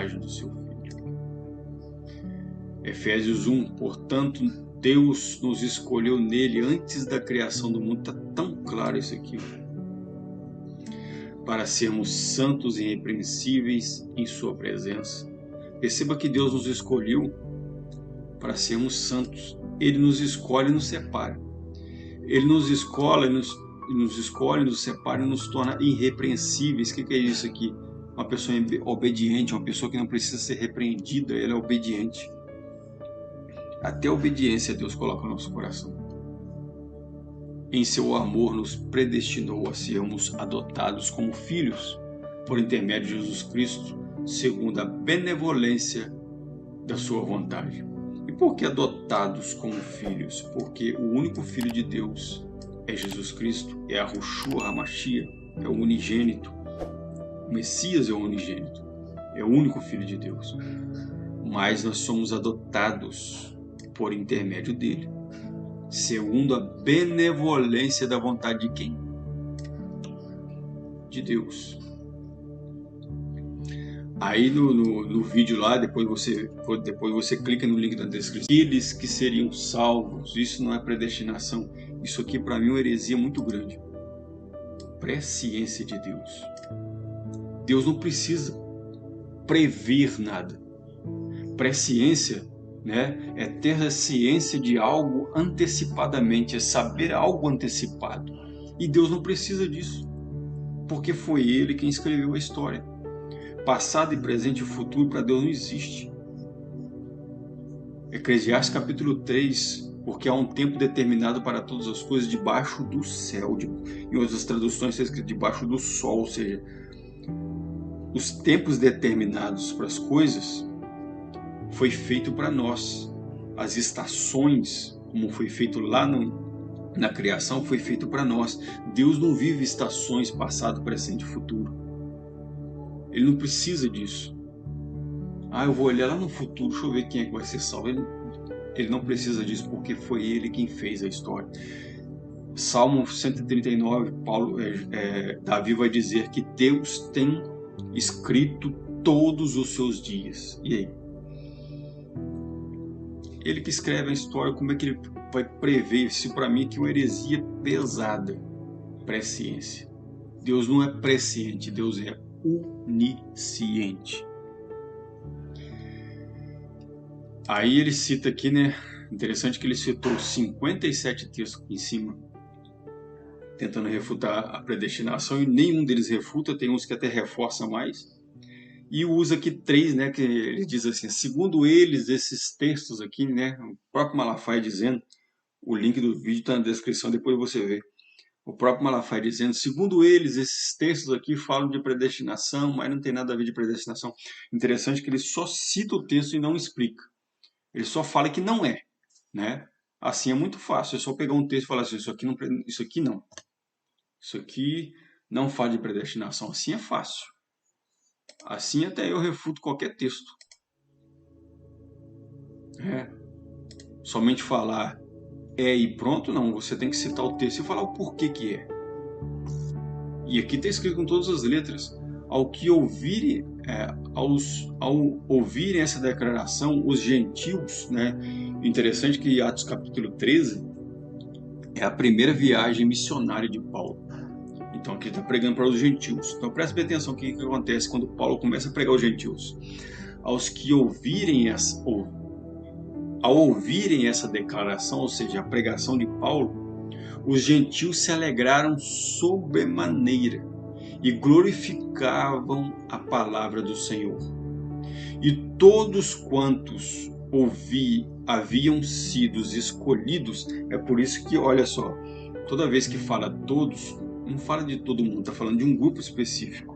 imagem do seu Filho. Efésios 1, portanto, Deus nos escolheu nele antes da criação do mundo. Está tão claro isso aqui, para sermos santos e irrepreensíveis em sua presença. Perceba que Deus nos escolheu para sermos santos. Ele nos escolhe e nos separa. Ele nos escolhe, nos separa e nos torna irrepreensíveis. O que é isso aqui? Uma pessoa obediente, uma pessoa que não precisa ser repreendida, ela é obediente. Até a obediência Deus coloca no nosso coração. Em seu amor nos predestinou a sermos adotados como filhos, por intermédio de Jesus Cristo, segundo a benevolência da sua vontade. E por que adotados como filhos? Porque o único Filho de Deus é Jesus Cristo, é a Yahushua HaMashiach, é o unigênito. O Messias é o unigênito, é o único Filho de Deus. Mas nós somos adotados por intermédio dele, segundo a benevolência da vontade de quem? De Deus. Aí no vídeo lá, depois você clica no link da descrição. Aqueles que seriam salvos, isso não é predestinação. Isso aqui para mim é uma heresia muito grande. Presciência de Deus. Deus não precisa prever nada. Presciência, né, é ter a ciência de algo antecipadamente, é saber algo antecipado. E Deus não precisa disso, porque foi Ele quem escreveu a história. Passado e presente e futuro para Deus não existe. Eclesiastes capítulo 3, porque há um tempo determinado para todas as coisas debaixo do céu. Em outras traduções está escrito debaixo do sol, ou seja, os tempos determinados para as coisas foi feito para nós. As estações, como foi feito lá na criação, foi feito para nós. Deus não vive estações passado, presente e futuro. Ele não precisa disso. Eu vou olhar lá no futuro, deixa eu ver quem é que vai ser salvo. Ele não precisa disso, porque foi ele quem fez a história. Salmo 139, Davi vai dizer que Deus tem escrito todos os seus dias. E aí? Ele que escreve a história, como é que ele vai prever? Isso para mim que é uma heresia pesada. Presciência. Deus não é presciente, Deus é onisciente. Aí ele cita aqui, né? Interessante que ele citou 57 textos aqui em cima, tentando refutar a predestinação, e nenhum deles refuta, tem uns que até reforçam mais. E usa aqui 3, né? Que ele diz assim, segundo eles, esses textos aqui, né? O próprio Malafaia dizendo, o link do vídeo está na descrição, depois você vê. O próprio Malafaia dizendo, segundo eles, esses textos aqui falam de predestinação, mas não tem nada a ver de predestinação. Interessante que ele só cita o texto e não explica. Ele só fala que não é, né? Assim é muito fácil, é só pegar um texto e falar assim, isso aqui não. Isso aqui não fala de predestinação. Assim é fácil. Assim até eu refuto qualquer texto. Somente falar e pronto, não. Você tem que citar o texto e falar o porquê que é. E aqui está escrito com todas as letras. Ao ouvirem essa declaração, os gentios, né? Interessante que Atos capítulo 13 é a primeira viagem missionária de Paulo. Então aqui está pregando para os gentios. Então preste bem atenção o que acontece quando Paulo começa a pregar aos gentios. Ao ouvirem essa declaração, ou seja, a pregação de Paulo, os gentios se alegraram sobremaneira e glorificavam a palavra do Senhor. E todos quantos haviam sido escolhidos, é por isso que, olha só, toda vez que fala todos, não fala de todo mundo, está falando de um grupo específico.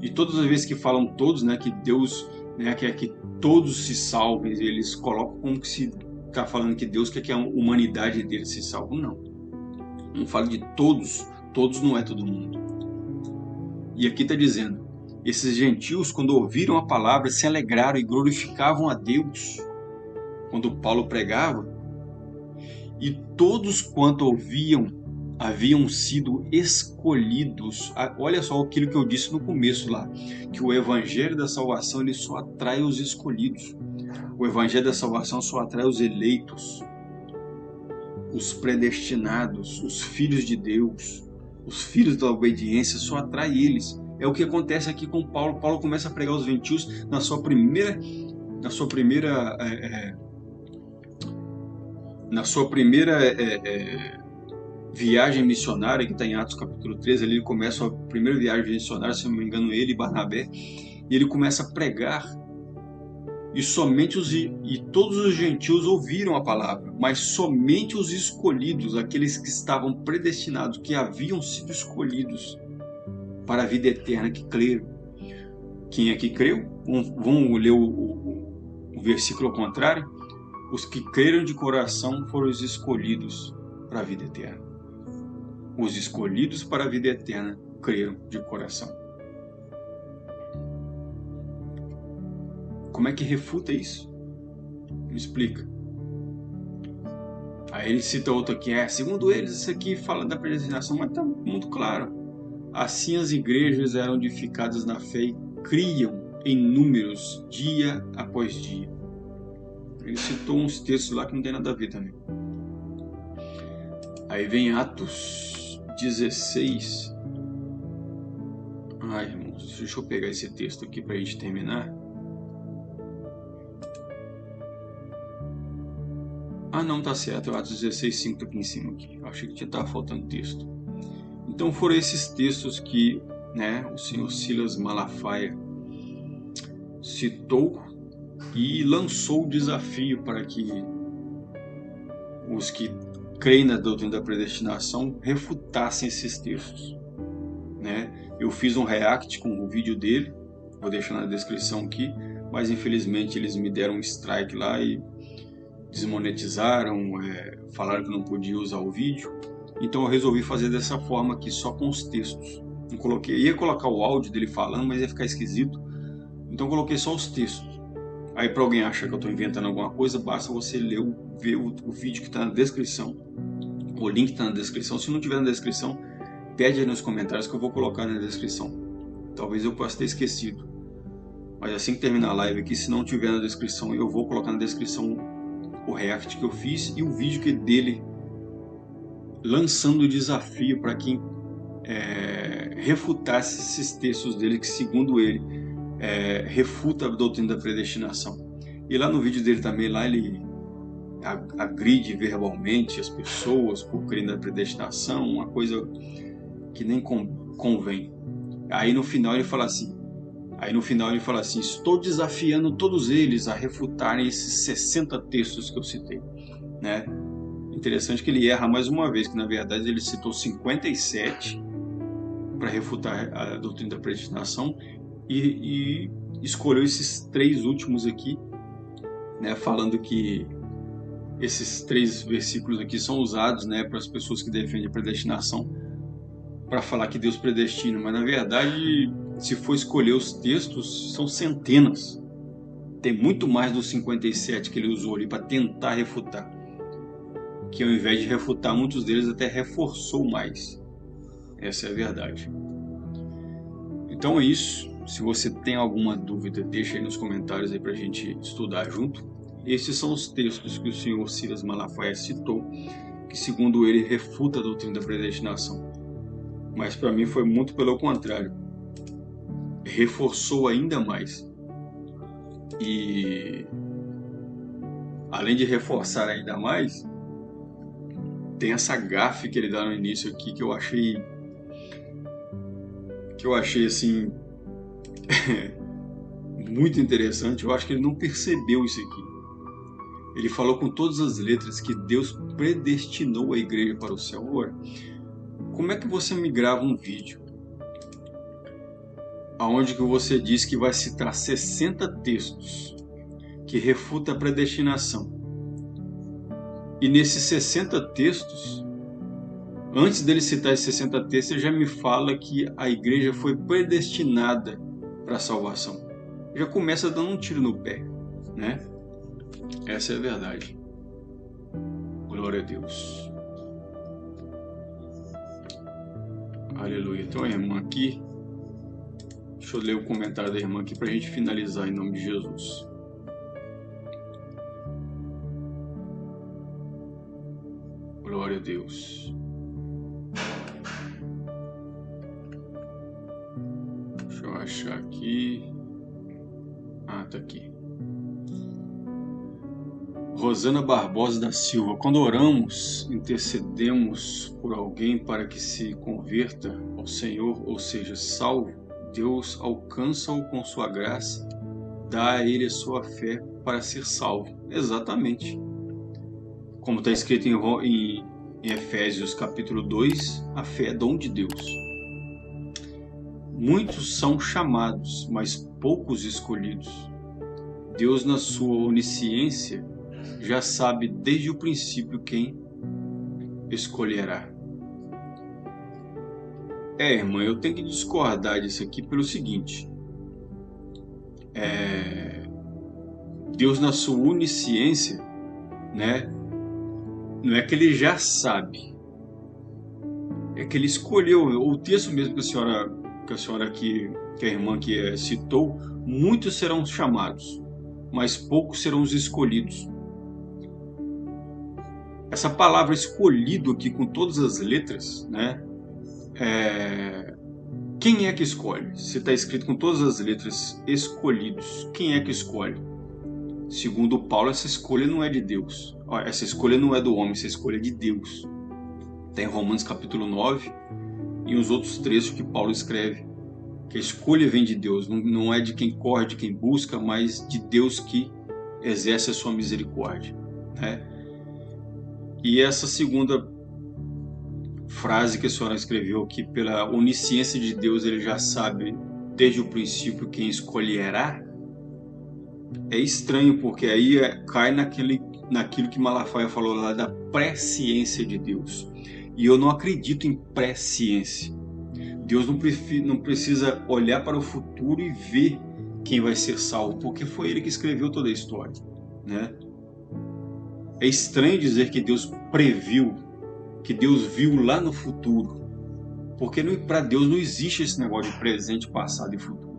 E todas as vezes que falam todos, né, que Deus, né, quer que todos se salvem, eles colocam como que se está falando que Deus quer que a humanidade dele se salve. Não fala de todos, todos não é todo mundo. E aqui está dizendo, esses gentios, quando ouviram a palavra, se alegraram e glorificavam a Deus quando Paulo pregava. E todos quanto ouviam haviam sido escolhidos. Olha só aquilo que eu disse no começo lá, que o evangelho da salvação ele só atrai os escolhidos. O evangelho da salvação só atrai os eleitos, os predestinados, os filhos de Deus, os filhos da obediência, só atrai eles. É o que acontece aqui com Paulo. Paulo começa a pregar aos gentios na sua primeira viagem missionária, que está em Atos capítulo 13, ali ele começa a primeira viagem missionária, se não me engano, ele e Barnabé, e ele começa a pregar, e todos os gentios ouviram a palavra, mas somente os escolhidos, aqueles que estavam predestinados, que haviam sido escolhidos para a vida eterna, que creram. Quem é que creu? Vamos ler o versículo ao contrário. Os que creram de coração foram os escolhidos para a vida eterna. Os escolhidos para a vida eterna creram de coração. Como é que refuta isso? Me explica. Aí ele cita outro aqui. Segundo eles, isso aqui fala da predestinação, mas está muito claro. Assim as igrejas eram edificadas na fé e criam em números dia após dia. Ele citou uns textos lá que não tem nada a ver também. Aí vem Atos 16. Irmãos, deixa eu pegar esse texto aqui para a gente terminar. Não, tá certo. Atos 16, 5 tá aqui em cima. Aqui. Eu achei que tinha tava faltando texto. Então foram esses textos que, o senhor Silas Malafaia citou e lançou o desafio para que os que creem na doutrina da predestinação refutassem esses textos. Eu fiz um react com o vídeo dele, vou deixar na descrição aqui, mas infelizmente eles me deram um strike lá e desmonetizaram, falaram que não podia usar o vídeo. Então eu resolvi fazer dessa forma aqui, só com os textos. Ia colocar o áudio dele falando, mas ia ficar esquisito. Então eu coloquei só os textos. Aí para alguém achar que eu estou inventando alguma coisa, basta você ver o vídeo que está na descrição. O link está na descrição. Se não tiver na descrição, pede aí nos comentários que eu vou colocar na descrição. Talvez eu possa ter esquecido. Mas assim que terminar a live aqui, se não tiver na descrição, eu vou colocar na descrição o react que eu fiz e o vídeo que dele lançando o desafio para quem refutasse esses textos dele, que segundo ele refuta a doutrina da predestinação. E lá no vídeo dele também, lá ele agride verbalmente as pessoas por crerem na predestinação, uma coisa que nem convém. Aí no final ele fala assim, estou desafiando todos eles a refutarem esses 60 textos que eu citei. Interessante que ele erra mais uma vez, que na verdade ele citou 57 para refutar a doutrina da predestinação e escolheu esses 3 últimos aqui, falando que esses 3 versículos aqui são usados para as pessoas que defendem a predestinação para falar que Deus predestina, mas na verdade, se for escolher os textos, são centenas. Tem muito mais dos 57 que ele usou ali para tentar refutar, que ao invés de refutar, muitos deles até reforçou mais. Essa é a verdade. Então é isso. Se você tem alguma dúvida, deixa aí nos comentários aí para a gente estudar junto. Esses são os textos que o senhor Silas Malafaia citou, que segundo ele refuta a doutrina da predestinação. Mas para mim foi muito pelo contrário. Reforçou ainda mais. E além de reforçar ainda mais, tem essa gafe que ele dá no início aqui que eu achei assim muito interessante. Eu acho que ele não percebeu isso aqui. Ele falou com todas as letras que Deus predestinou a igreja para o céu. Ora, como é que você me grava um vídeo aonde que você diz que vai citar 60 textos que refutam a predestinação? E nesses 60 textos, antes dele citar esses 60 textos, ele já me fala que a igreja foi predestinada para a salvação. Já começa dando um tiro no pé, Essa é a verdade. Glória a Deus. Aleluia. Então a irmã aqui, deixa eu ler o comentário da irmã aqui para a gente finalizar em nome de Jesus. Glória a Deus. Deixa eu achar aqui. Ah, tá aqui. Rosana Barbosa da Silva. Quando oramos, intercedemos por alguém para que se converta ao Senhor, ou seja, salvo, Deus alcança-o com sua graça, dá a ele a sua fé para ser salvo. Exatamente. Como está escrito em Efésios capítulo 2, a fé é dom de Deus. Muitos são chamados, mas poucos escolhidos. Deus, na sua onisciência, já sabe desde o princípio quem escolherá. Irmã, eu tenho que discordar disso aqui pelo seguinte. Deus, na sua onisciência, né, não é que ele já sabe, é que ele escolheu. O texto mesmo que a senhora aqui, que a irmã aqui citou, muitos serão chamados, mas poucos serão os escolhidos. Essa palavra escolhido aqui com todas as letras, né? Quem é que escolhe? Se está escrito com todas as letras escolhidos, quem é que escolhe? Segundo Paulo, essa escolha não é de Deus. Essa escolha não é do homem, essa escolha é de Deus. Está em Romanos capítulo 9 e os outros trechos que Paulo escreve, que a escolha vem de Deus, não é de quem corre, de quem busca, mas de Deus que exerce a sua misericórdia, né? E essa segunda frase que a senhora escreveu aqui, pela onisciência de Deus, ele já sabe desde o princípio quem escolherá, é estranho, porque aí cai naquilo que Malafaia falou lá da presciência de Deus. E eu não acredito em presciência. Deus não precisa olhar para o futuro e ver quem vai ser salvo, porque foi ele que escreveu toda a história, né? É estranho dizer que Deus previu, que Deus viu lá no futuro, porque para Deus não existe esse negócio de presente, passado e futuro,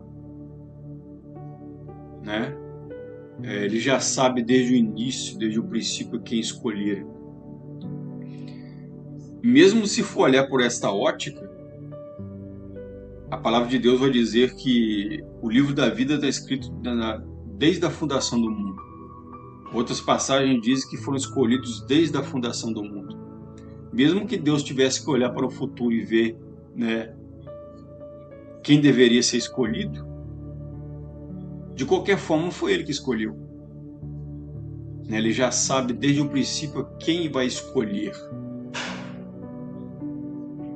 né? Ele já sabe desde o início, desde o princípio, quem escolher. Mesmo se for olhar por esta ótica, a palavra de Deus vai dizer que o livro da vida está escrito desde a fundação do mundo. Outras passagens dizem que foram escolhidos desde a fundação do mundo. Mesmo que Deus tivesse que olhar para o futuro e ver, né, quem deveria ser escolhido, de qualquer forma foi ele que escolheu. Ele já sabe desde o princípio quem vai escolher.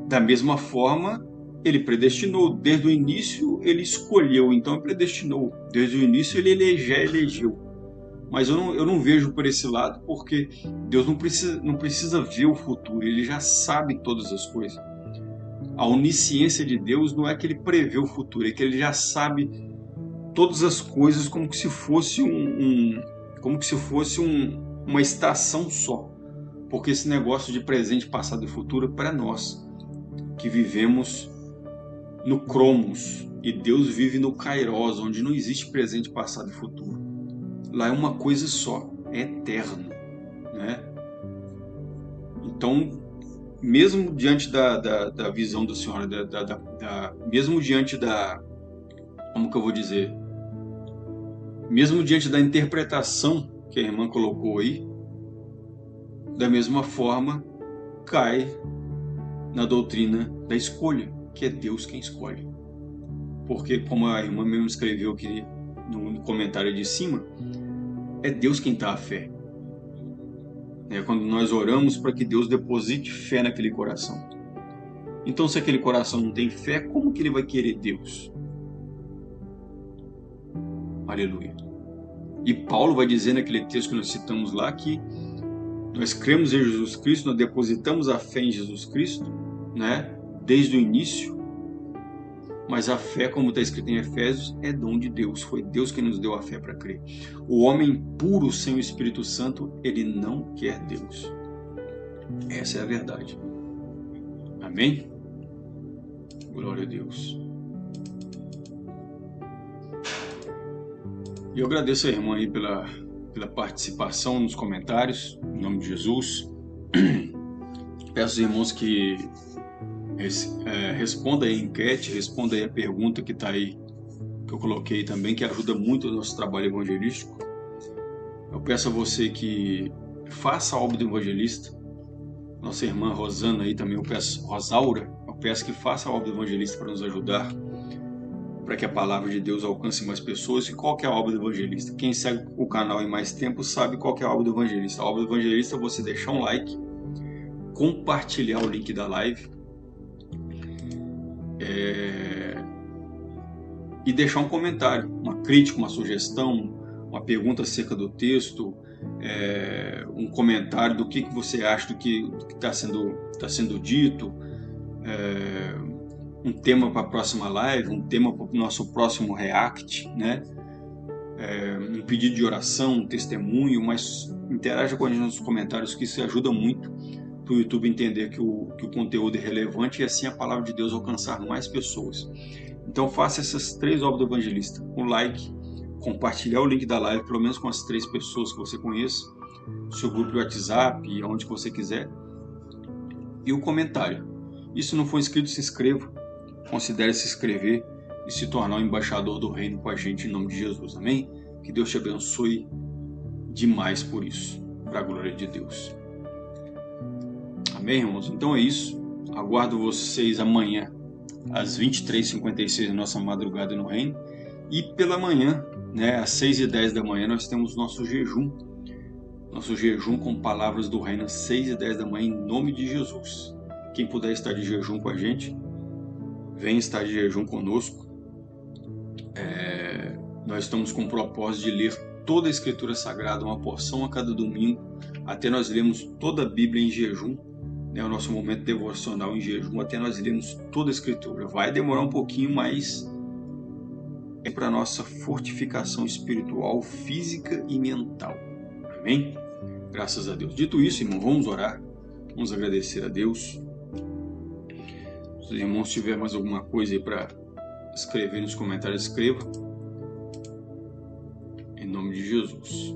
Da mesma forma, ele predestinou. Desde o início ele escolheu, então predestinou. Desde o início ele já elegeu. Mas eu não vejo por esse lado, porque Deus não precisa ver o futuro, ele já sabe todas as coisas. A onisciência de Deus não é que ele prevê o futuro, é que ele já sabe todas as coisas como se fosse uma estação só. Porque esse negócio de presente, passado e futuro é para nós, que vivemos no Cromos, e Deus vive no Kairos, onde não existe presente, passado e futuro. Lá é uma coisa só, é eterno, né? Então, mesmo diante da visão da senhora, mesmo diante como que eu vou dizer? Mesmo diante da interpretação que a irmã colocou aí, da mesma forma, cai na doutrina da escolha, que é Deus quem escolhe. Porque, como a irmã mesmo escreveu aqui no comentário de cima, é Deus quem dá a fé. Quando nós oramos para que Deus deposite fé naquele coração. Então, se aquele coração não tem fé, como que ele vai querer Deus? Aleluia. E Paulo vai dizer naquele texto que nós citamos lá que nós cremos em Jesus Cristo, nós depositamos a fé em Jesus Cristo, né? Desde o início. Mas a fé, como está escrito em Efésios, é dom de Deus. Foi Deus quem nos deu a fé para crer. O homem puro sem o Espírito Santo, ele não quer Deus. Essa é a verdade. Amém? Glória a Deus. E eu agradeço a irmã aí pela participação nos comentários, em nome de Jesus. Peço aos irmãos que respondam aí a enquete, respondam aí a pergunta que está aí, que eu coloquei também, que ajuda muito o nosso trabalho evangelístico. Eu peço a você que faça a obra do evangelista. Nossa irmã Rosana aí também, Rosaura, eu peço que faça a obra do evangelista para nos ajudar, para que a palavra de Deus alcance mais pessoas. E qual que é a obra do evangelista? Quem segue o canal em mais tempo sabe qual que é a obra do evangelista. A obra do evangelista é você deixar um like, compartilhar o link da live e deixar um comentário, uma crítica, uma sugestão, uma pergunta acerca do texto, um comentário do que você acha do que está sendo dito, um tema para a próxima live, um tema para o nosso próximo react, né? Um pedido de oração, um testemunho, mas interaja com a gente nos comentários, que isso ajuda muito para o YouTube entender que o conteúdo é relevante e assim a palavra de Deus alcançar mais pessoas. Então faça essas 3 obras do evangelista: o like, compartilhar o link da live pelo menos com as 3 pessoas que você conheça, seu grupo de WhatsApp, onde você quiser, e o comentário. E se não for inscrito, se inscreva, considere se inscrever e se tornar um embaixador do reino com a gente em nome de Jesus, amém? Que Deus te abençoe demais por isso, para a glória de Deus. Amém, irmãos? Então é isso, aguardo vocês amanhã às 23h56 da nossa madrugada no reino, e pela manhã, né, às 6h10 da manhã, nós temos nosso jejum com palavras do reino, às 6h10 da manhã, em nome de Jesus. Quem puder estar de jejum com a gente, vem estar de jejum conosco. Nós estamos com o propósito de ler toda a Escritura Sagrada, uma porção a cada domingo, até nós lermos toda a Bíblia em jejum, né, o nosso momento devocional em jejum, até nós lermos toda a Escritura. Vai demorar um pouquinho, mas é para a nossa fortificação espiritual, física e mental. Amém? Graças a Deus. Dito isso, irmão, vamos orar, vamos agradecer a Deus. Se os irmãos tiverem mais alguma coisa aí para escrever nos comentários, escreva. Em nome de Jesus.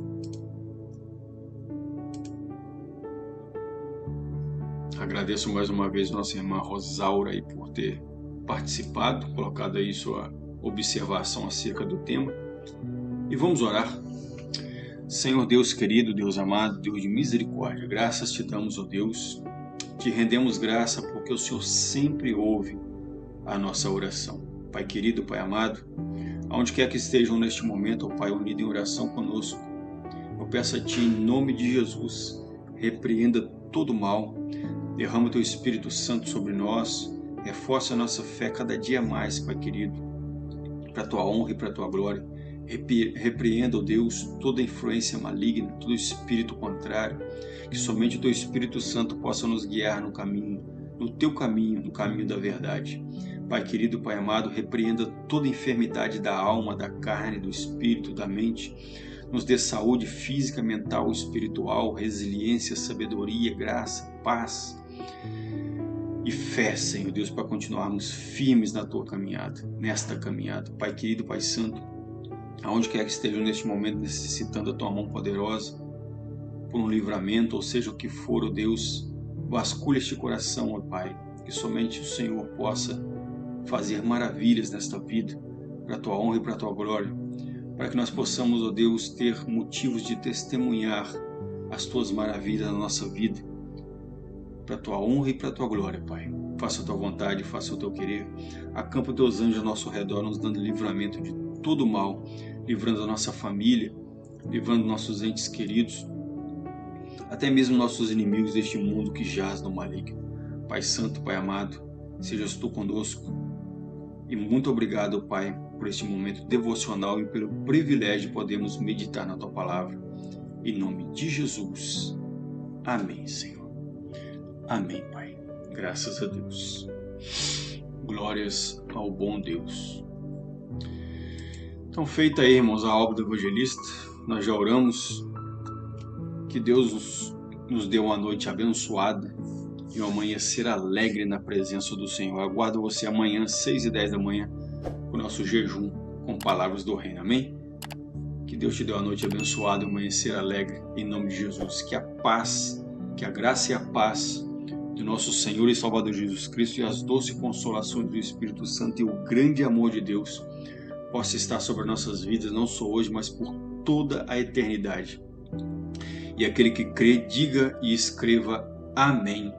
Agradeço mais uma vez nossa irmã Rosaura aí por ter participado, colocado aí sua observação acerca do tema. E vamos orar. Senhor Deus querido, Deus amado, Deus de misericórdia, graças te damos, ó Deus. Te rendemos graça porque o Senhor sempre ouve a nossa oração. Pai querido, Pai amado, aonde quer que estejam neste momento, ó Pai, unido em oração conosco, eu peço a Ti, em nome de Jesus, repreenda todo mal, derrama o Teu Espírito Santo sobre nós, reforça a nossa fé cada dia mais, Pai querido, para a Tua honra e para a Tua glória. Repreenda, ó Deus, toda influência maligna, todo espírito contrário, que somente o Teu Espírito Santo possa nos guiar no caminho, no Teu caminho, no caminho da verdade. Pai querido, Pai amado, repreenda toda enfermidade da alma, da carne, do espírito, da mente. Nos dê saúde física, mental, espiritual, resiliência, sabedoria, graça, paz e fé, Senhor Deus, para continuarmos firmes na Tua caminhada, nesta caminhada. Pai querido, Pai santo, aonde quer que estejam neste momento necessitando da Tua mão poderosa, por um livramento, ou seja o que for, ó Deus, vasculha este coração, ó Pai, que somente o Senhor possa fazer maravilhas nesta vida, para a Tua honra e para a Tua glória, para que nós possamos, ó Deus, ter motivos de testemunhar as Tuas maravilhas na nossa vida, para a Tua honra e para a Tua glória, Pai. Faça a Tua vontade, faça o Teu querer. Acampa os Teus anjos ao nosso redor, nos dando livramento de todo mal, livrando a nossa família, livrando nossos entes queridos, até mesmo nossos inimigos deste mundo que jaz no maligno. Pai santo, Pai amado, sejas Tu conosco. E muito obrigado, Pai, por este momento devocional e pelo privilégio de podermos meditar na Tua palavra. Em nome de Jesus. Amém, Senhor. Amém, Pai. Graças a Deus. Glórias ao bom Deus. Então, feita aí, irmãos, a obra do evangelista, nós já oramos. Que Deus nos dê uma noite abençoada, e um amanhecer alegre na presença do Senhor. Aguardo você amanhã, 6h10 da manhã, com o nosso jejum com palavras do reino. Amém? Que Deus te dê uma noite abençoada, um amanhecer alegre, em nome de Jesus. Que a paz, que a graça e a paz do nosso Senhor e Salvador Jesus Cristo e as doces consolações do Espírito Santo e o grande amor de Deus possa estar sobre nossas vidas, não só hoje, mas por toda a eternidade. E aquele que crê, diga e escreva amém,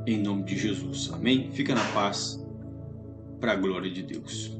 em nome de Jesus. Amém? Fica na paz, para a glória de Deus.